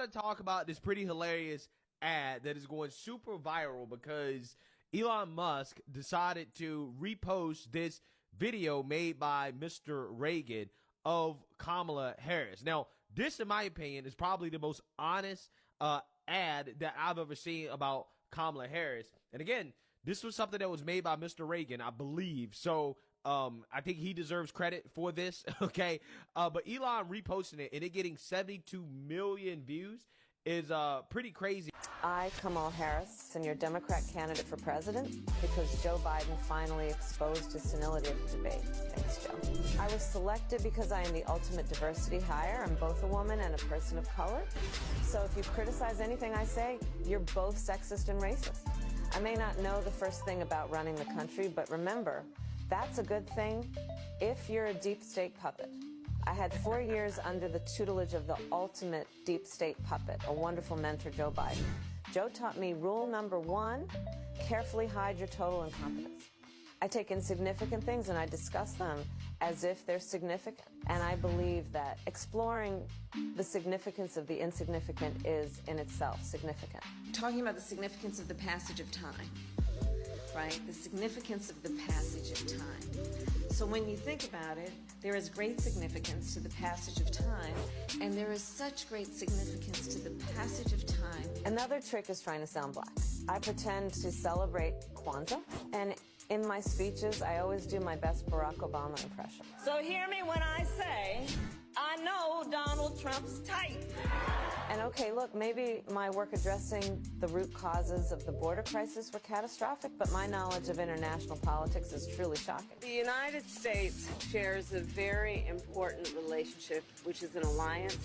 to talk about this pretty hilarious ad that is going super viral because Elon Musk decided to repost this video made by Mr. Reagan of Kamala Harris. Now, this, in my opinion, is probably the most honest ad that I've ever seen about Kamala Harris. And again, this was something that was made by Mr. Reagan, I believe. So I think he deserves credit for this. Okay. But Elon reposting it and it getting 72 million views is pretty crazy. I, Kamala Harris, am your Democrat candidate for president because Joe Biden finally exposed his senility of the debate. Thanks, Joe. I was selected because I am the ultimate diversity hire. I'm both a woman and a person of color. So if you criticize anything I say, you're both sexist and racist. I may not know the first thing about running the country, but remember, that's a good thing if you're a deep state puppet. I had 4 years under the tutelage of the ultimate deep state puppet, a wonderful mentor, Joe Biden. Joe taught me rule number 1, carefully hide your total incompetence. I take insignificant things and I discuss them as if they're significant. And I believe that exploring the significance of the insignificant is in itself significant. Talking about the significance of the passage of time, right? The significance of the passage of time. So when you think about it, there is great significance to the passage of time, and there is such great significance to the passage of time. Another trick is trying to sound black. I pretend to celebrate Kwanzaa, and in my speeches, I always do my best Barack Obama impression. So hear me when I say, I know Donald Trump's type. And okay, look, maybe my work addressing the root causes of the border crisis were catastrophic, but my knowledge of international politics is truly shocking. The United States shares a very important relationship, which is an alliance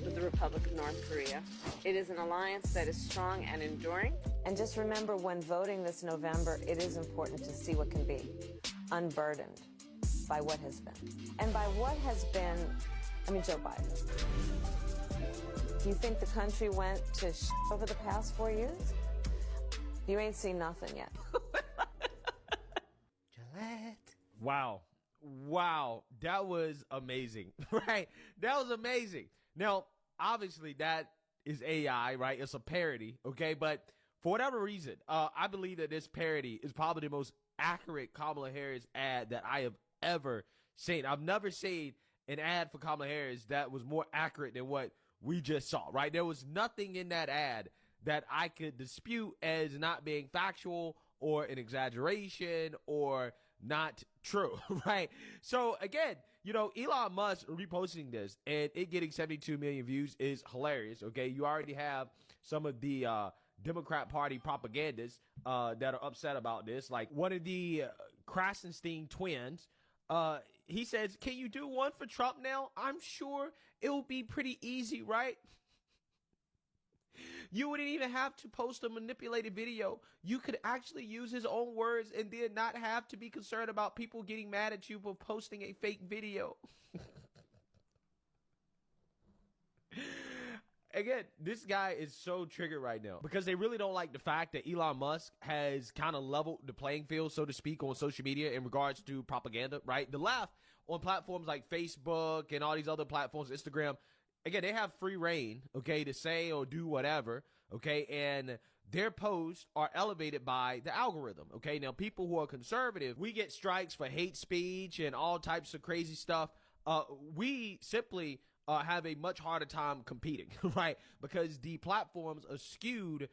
with the Republic of North Korea. It is an alliance that is strong and enduring. And just remember, when voting this November, it is important to see what can be, unburdened by what has been. And by what has been, I mean Joe Biden. You think the country went to over the past 4 years? You ain't seen nothing yet. Gillette. Wow. That was amazing, right? That was amazing. Now, obviously, that is AI, right? It's a parody, okay? But for whatever reason, I believe that this parody is probably the most accurate Kamala Harris ad that I have ever seen. I've never seen an ad for Kamala Harris that was more accurate than what we just saw, right? There was nothing in that ad that I could dispute as not being factual or an exaggeration or not true, right? So again, Elon Musk reposting this and it getting 72 million views is hilarious, okay? You already have some of the Democrat Party propagandists that are upset about this. Like one of the Krasenstein twins, he says, can you do one for Trump now? I'm sure it will be pretty easy, right? You wouldn't even have to post a manipulated video. You could actually use his own words and then not have to be concerned about people getting mad at you for posting a fake video. Again, this guy is so triggered right now because they really don't like the fact that Elon Musk has kind of leveled the playing field, so to speak, on social media in regards to propaganda, right? The left on platforms like Facebook and all these other platforms, Instagram, again, they have free reign, okay, to say or do whatever, okay, and their posts are elevated by the algorithm, okay? Now, people who are conservative, we get strikes for hate speech and all types of crazy stuff. We simply have a much harder time competing, right? Because the platforms are skewed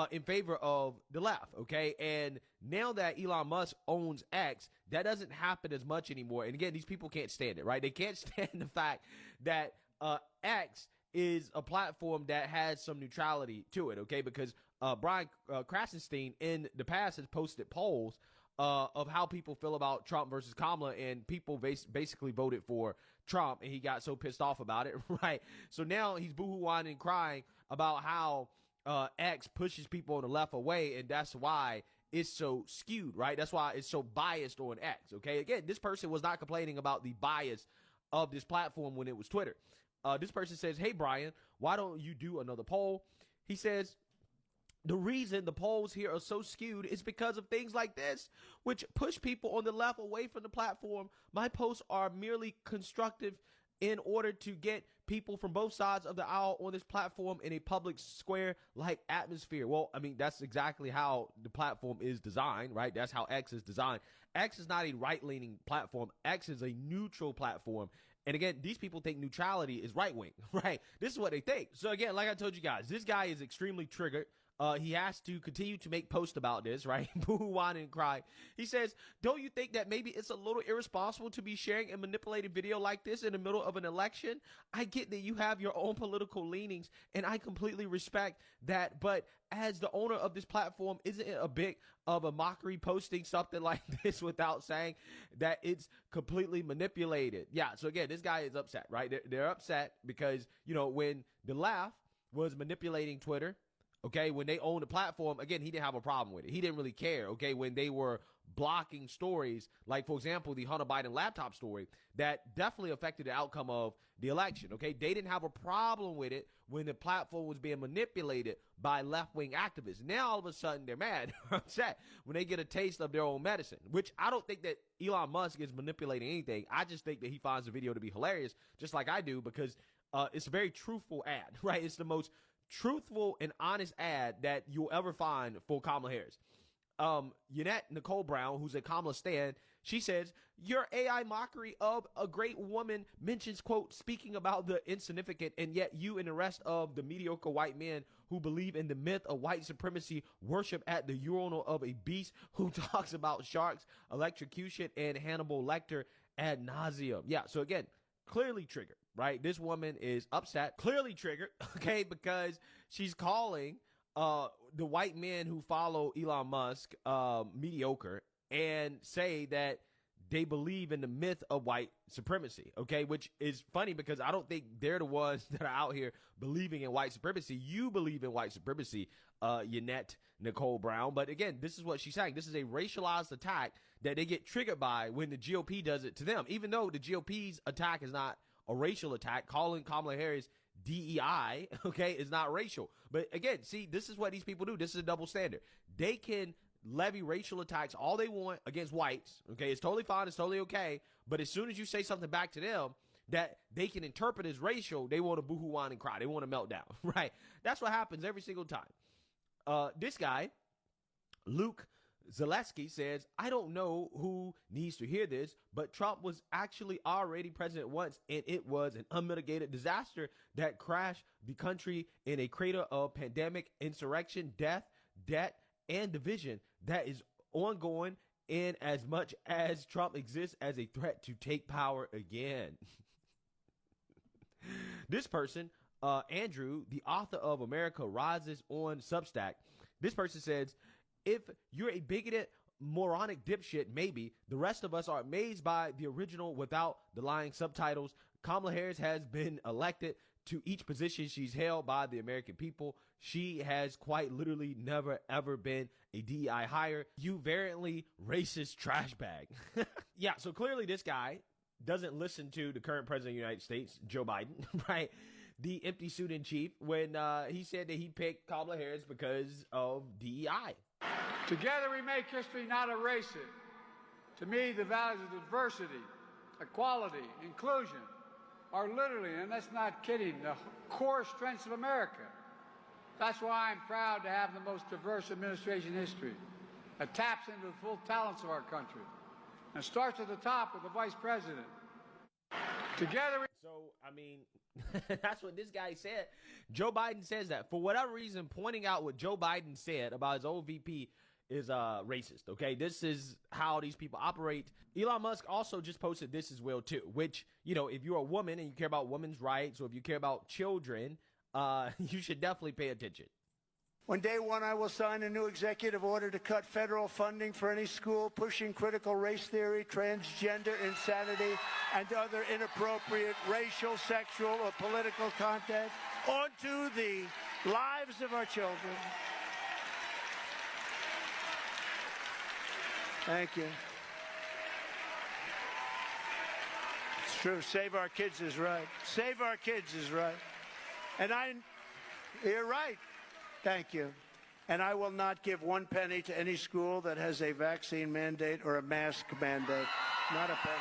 in favor of the left, okay? And now that Elon Musk owns X, that doesn't happen as much anymore. And again, these people can't stand it, right? They can't stand the fact that X is a platform that has some neutrality to it, okay? Because Brian Krasenstein in the past has posted polls of how people feel about Trump versus Kamala, and people basically voted for Trump, and he got so pissed off about it, right? So now he's boo-hoo-whining and crying about how X pushes people on the left away, and that's why it's so skewed, right? That's why it's so biased on X, okay? Again, this person was not complaining about the bias of this platform when it was Twitter. This person says, hey, Brian, why don't you do another poll? He says, the reason the polls here are so skewed is because of things like this, which push people on the left away from the platform. My posts are merely constructive in order to get people from both sides of the aisle on this platform in a public square like atmosphere. Well, I mean, that's exactly how the platform is designed, right? That's how X is designed. X is not a right-leaning platform. X is a neutral platform. And again, these people think neutrality is right-wing, right? This is what they think. So again, like I told you guys, this guy is extremely triggered. He has to continue to make posts about this, right? Boo, whine, and cry. He says, don't you think that maybe it's a little irresponsible to be sharing a manipulated video like this in the middle of an election? I get that you have your own political leanings, and I completely respect that. But as the owner of this platform, isn't it a bit of a mockery posting something like this without saying that it's completely manipulated? Yeah, so again, this guy is upset, right? They're upset because, you know, when the left was manipulating Twitter, okay, when they owned the platform, again, he didn't have a problem with it. He didn't really care, okay, when they were blocking stories, like, for example, the Hunter Biden laptop story, that definitely affected the outcome of the election, okay? They didn't have a problem with it when the platform was being manipulated by left-wing activists. Now, all of a sudden, they're mad, upset, when they get a taste of their own medicine, which I don't think that Elon Musk is manipulating anything. I just think that he finds the video to be hilarious, just like I do, because it's a very truthful ad, right? It's the most truthful and honest ad that you'll ever find for Kamala Harris. Yannette Nicole Brown, who's a Kamala stan, she says, your AI mockery of a great woman mentions, quote, speaking about the insignificant, and yet you and the rest of the mediocre white men who believe in the myth of white supremacy worship at the urinal of a beast who talks about sharks, electrocution, and Hannibal Lecter ad nauseum. Yeah, so again, clearly triggered, right? This woman is upset, clearly triggered, okay, because she's calling the white men who follow Elon Musk mediocre and say that they believe in the myth of white supremacy, okay, which is funny because I don't think they're the ones that are out here believing in white supremacy. You believe in white supremacy, Yannette Nicole Brown. But again, this is what she's saying. This is a racialized attack that they get triggered by when the GOP does it to them, even though the GOP's attack is not a racial attack. Calling Kamala Harris DEI, okay, is not racial. But again, see, this is what these people do. This is a double standard. They can levy racial attacks all they want against whites, okay? It's totally fine. It's totally okay. But as soon as you say something back to them that they can interpret as racial, they want to boo-hoo, whine, and cry. They want to melt down, right? That's what happens every single time. This guy, Luke Zaleski, says, I don't know who needs to hear this, but Trump was actually already president once, and it was an unmitigated disaster that crashed the country in a crater of pandemic, insurrection, death, debt, and division that is ongoing in as much as Trump exists as a threat to take power again. This person, Andrew, the author of America Rises on Substack, this person says, if you're a bigoted, moronic dipshit, maybe. The rest of us are amazed by the original without the lying subtitles. Kamala Harris has been elected to each position she's held by the American people. She has quite literally never, ever been a DEI hire. You variantly racist trash bag. Yeah, so clearly this guy doesn't listen to the current president of the United States, Joe Biden, right? The empty suit in chief, when he said that he picked Kamala Harris because of DEI. Together we make history, not erase it. To me, the values of diversity, equality, inclusion are literally, and that's not kidding, the core strengths of America. That's why I'm proud to have the most diverse administration in history. It taps into the full talents of our country and starts at the top with the vice president. Together we... So, I mean, that's what this guy said. Joe Biden says that. For whatever reason, pointing out what Joe Biden said about his old VP is racist, okay? This is how these people operate. Elon Musk also just posted this as well, too, which, you know, if you're a woman and you care about women's rights or if you care about children, you should definitely pay attention. On day one, I will sign a new executive order to cut federal funding for any school pushing critical race theory, transgender insanity, and other inappropriate racial, sexual, or political content onto the lives of our children. Thank you. It's true. Save our kids is right. Save our kids is right. And you're right. Thank you. And I will not give one penny to any school that has a vaccine mandate or a mask mandate. Not a penny.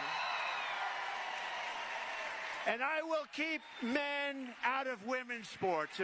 And I will keep men out of women's sports.